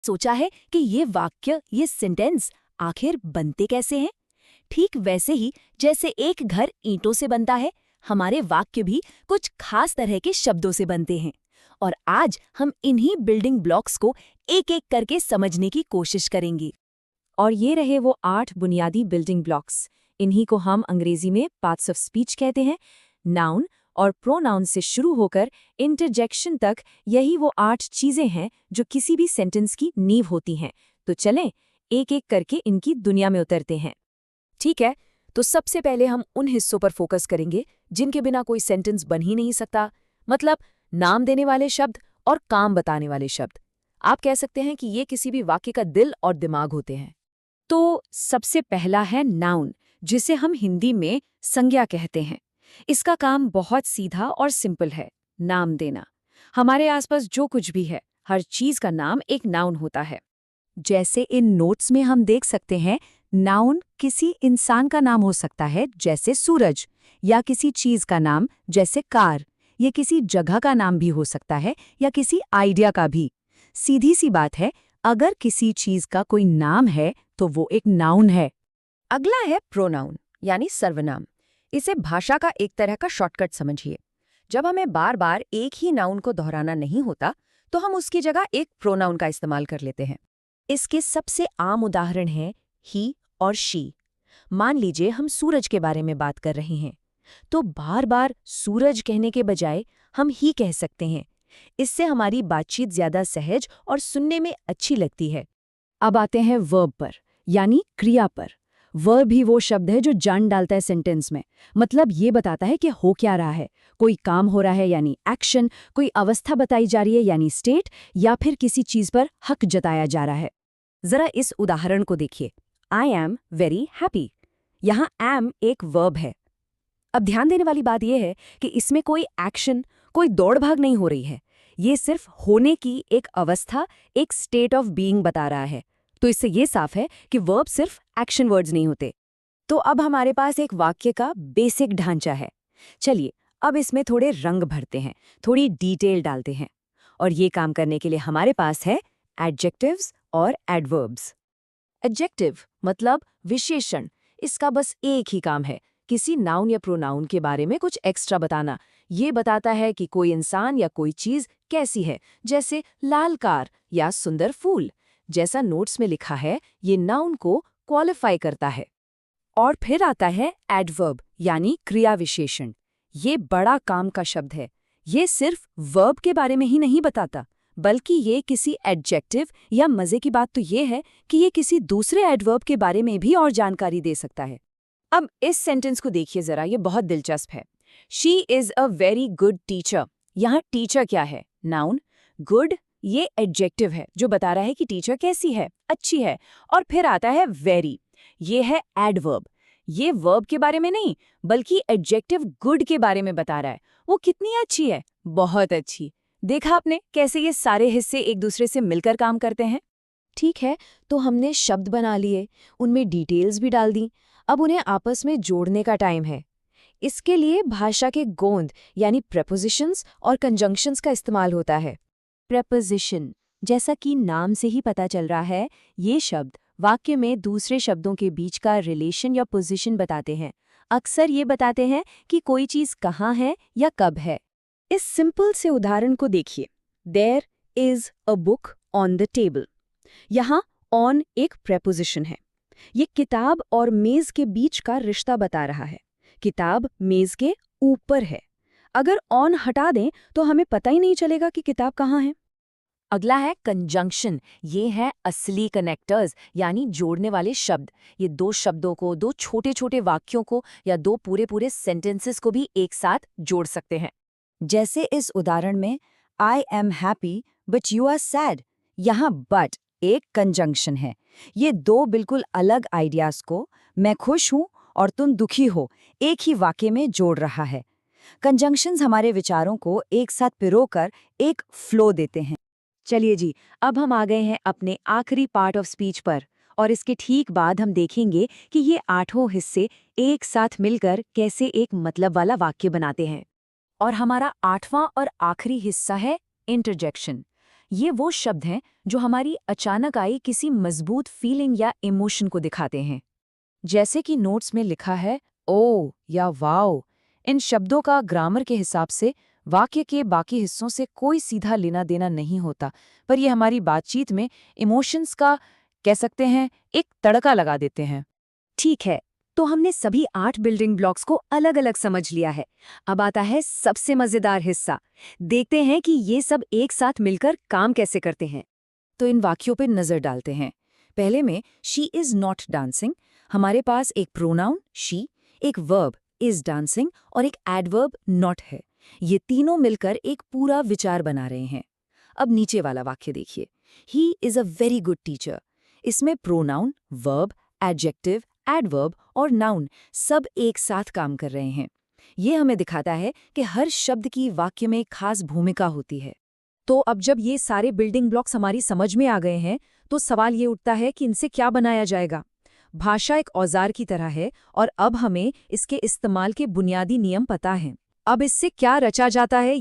सोचा है कि ये वाक्य, ये सेंटेंस आखिर बनते कैसे हैं? ठीक वैसे ही जैसे एक घर ईंटों से बनता है, हमारे वाक्य भी कुछ खास तरह के शब्दों से बनते हैं। और आज हम इन्हीं बिल्डिंग ब्लॉक्स को एक-एक करके समझने की कोशिश करेंगे। और ये रहे वो 8 बुनियादी बिल्डिंग ब्लॉक्स। इन्हीं को हम अंग्रेजी में पार्ट्स ऑफ स्पीच कहते हैं। नाउन और प्रोनाउन से शुरू होकर इंटरजेक्शन तक यही वो 8 चीजें हैं जो किसी भी सेंटेंस की नींव होती हैं। तो चलें एक-एक करके इनकी दुनिया में उतरते हैं। ठीक है, तो सबसे पहले हम उन हिस्सों पर फोकस करेंगे जिनके बिना कोई सेंटेंस बन ही नहीं सकता, मतलब नाम देने वाले शब्द और काम बताने वाले शब्द। आप कह सकते हैं कि ये किसी भी वाक्य का दिल और दिमाग होते हैं। तो सबसे पहला है नाउन, जिसे हम हिंदी में संज्ञा कहते हैं। इसका काम बहुत सीधा और सिंपल है, नाम देना। हमारे आसपास जो कुछ भी है, हर चीज का नाम एक नाउन होता है। जैसे इन नोट्स में हम देख सकते हैं, नाउन किसी इंसान का नाम हो सकता है जैसे सूरज, या किसी चीज का नाम जैसे कार। ये किसी जगह का नाम भी हो सकता है या किसी आइडिया का भी। सीधी सी बात है, अगर किसी चीज का कोई नाम है तो वो एक नाउन है। अगला है प्रोनाउन यानी सर्वनाम। इसे भाषा का एक तरह का शॉर्टकट समझिए। जब हमें बार बार एक ही नाउन को दोहराना नहीं होता तो हम उसकी जगह एक प्रोनाउन का इस्तेमाल कर लेते हैं। इसके सबसे आम उदाहरण हैं ही और शी। मान लीजिए हम सूरज के बारे में बात कर रहे हैं, तो बार बार सूरज कहने के बजाय हम ही कह सकते हैं। इससे हमारी बातचीत ज्यादा सहज और सुनने में अच्छी लगती है। अब आते हैं वर्ब पर, यानी क्रिया पर। वर्ब ही वो शब्द है जो जान डालता है सेंटेंस में। मतलब ये बताता है कि हो क्या रहा है। कोई काम हो रहा है यानी एक्शन, कोई अवस्था बताई जा रही है यानी स्टेट, या फिर किसी चीज पर हक जताया जा रहा है। जरा इस उदाहरण को देखिए। I am very happy. यहाँ एम एक वर्ब है। अब ध्यान देने वाली बात यह है कि इसमें कोई एक्शन, कोई दौड़ भाग नहीं हो रही है। ये सिर्फ होने की एक अवस्था, एक स्टेट ऑफ बीइंग बता रहा है। तो इससे ये साफ है कि वर्ब सिर्फ एक्शन वर्ड्स नहीं होते। तो अब हमारे पास एक वाक्य का बेसिक ढांचा है। चलिए अब इसमें थोड़े रंग भरते हैं, थोड़ी डिटेल डालते हैं। और ये काम करने के लिए हमारे पास है एडजेक्टिव्स और एडवर्ब्स। एडजेक्टिव मतलब विशेषण। इसका बस एक ही काम है, किसी नाउन या प्रोनाउन के बारे में कुछ एक्स्ट्रा बताना। ये बताता है कि कोई इंसान या कोई चीज कैसी है, जैसे लाल कार या सुंदर फूल। जैसा नोट्स में लिखा है, ये नाउन को क्वालिफाई करता है। और फिर आता है एडवर्ब यानी क्रिया विशेषण। ये बड़ा काम का शब्द है। ये सिर्फ वर्ब के बारे में ही नहीं बताता, बल्कि ये किसी एडजेक्टिव, या मजे की बात तो ये है कि ये किसी दूसरे एडवर्ब के बारे में भी और जानकारी दे सकता है। अब इस सेंटेंस को देखिए जरा, ये बहुत दिलचस्प है। She is a very good teacher. यहाँ टीचर क्या है? नाउन। गुड ये एडजेक्टिव है जो बता रहा है कि टीचर कैसी है, अच्छी है। और फिर आता है वेरी, ये है एडवर्ब। ये वर्ब के बारे में नहीं, बल्कि एडजेक्टिव गुड के बारे में बता रहा है। वो कितनी अच्छी है, बहुत अच्छी। देखा आपने कैसे ये सारे हिस्से एक दूसरे से मिलकर काम करते हैं? ठीक है, तो हमने शब्द बना लिए, उनमें डिटेल्स भी डाल दी। अब उन्हें आपस में जोड़ने का टाइम है। इसके लिए भाषा के गोंद यानी प्रेपोजिशंस और कंजंक्शंस का इस्तेमाल होता है। प्रेपोजिशन, जैसा कि नाम से ही पता चल रहा है, ये शब्द वाक्य में दूसरे शब्दों के बीच का रिलेशन या पोजीशन बताते हैं। अक्सर ये बताते हैं कि कोई चीज़ कहाँ है या कब है। इस सिंपल से उदाहरण को देखिए। There is a book on the table. यहाँ ऑन एक प्रेपोजिशन है। ये किताब और मेज के बीच का रिश्ता बता रहा है। किताब मेज के ऊपर है। अगर ऑन हटा दें तो हमें पता ही नहीं चलेगा कि किताब कहाँ है। अगला है कंजंक्शन। ये है असली कनेक्टर्स यानी जोड़ने वाले शब्द। ये दो शब्दों को, दो छोटे छोटे वाक्यों को या दो पूरे पूरे सेंटेंसेस को भी एक साथ जोड़ सकते हैं। जैसे इस उदाहरण में I am happy but you are sad. यहाँ बट एक कंजंक्शन है। ये दो बिल्कुल अलग आइडियाज को, मैं खुश हूं और तुम दुखी हो, एक ही वाक्य में जोड़ रहा है। कंजंक्शंस हमारे विचारों को एक साथ पिरोकर एक फ्लो देते हैं। चलिए जी, अब हम आ गए हैं अपने आखिरी पार्ट ऑफ स्पीच पर, और इसके ठीक बाद हम देखेंगे कि ये 8 हिस्से एक साथ मिलकर कैसे एक मतलब वाला वाक्य बनाते हैं। और हमारा 8वां और आखिरी हिस्सा है इंटरजेक्शन। ये वो शब्द हैं जो हमारी अचानक आई किसी मजबूत फीलिंग या इमोशन को दिखाते हैं। जैसे कि नोट्स में लिखा है ओ या वाओ। इन शब्दों का ग्रामर के हिसाब से वाक्य के बाकी हिस्सों से कोई सीधा लेना देना नहीं होता, पर ये हमारी बातचीत में इमोशंस का, कह सकते हैं, एक तड़का लगा देते हैं। ठीक है, तो हमने सभी 8 बिल्डिंग ब्लॉक्स को अलग अलग समझ लिया है। अब आता है सबसे मजेदार हिस्सा। देखते हैं कि ये सब एक साथ मिलकर काम कैसे करते हैं। तो इन वाक्यों पर नजर डालते हैं। पहले में शी इज नॉट डांसिंग, हमारे पास एक प्रोनाउन शी, एक वर्ब इज डांसिंग और एक एडवर्ब नॉट है। ये तीनों मिलकर एक पूरा विचार बना रहे हैं। अब नीचे वाला वाक्य देखिए, he is a very good teacher. इसमें प्रोनाउन, वर्ब, एडजेक्टिव, एडवर्ब और नाउन सब एक साथ काम कर रहे हैं। ये हमें दिखाता है कि हर शब्द की वाक्य में खास भूमिका होती है। तो अब जब ये सारे बिल्डिंग ब्लॉक्स हमारी समझ में आ गए हैं, तो सवाल ये उठता है कि इनसे क्या बनाया जाएगा। भाषा एक औजार की तरह है और अब हमें इसके इस्तेमाल के बुनियादी नियम पता हैं। अब इससे क्या रचा जाता है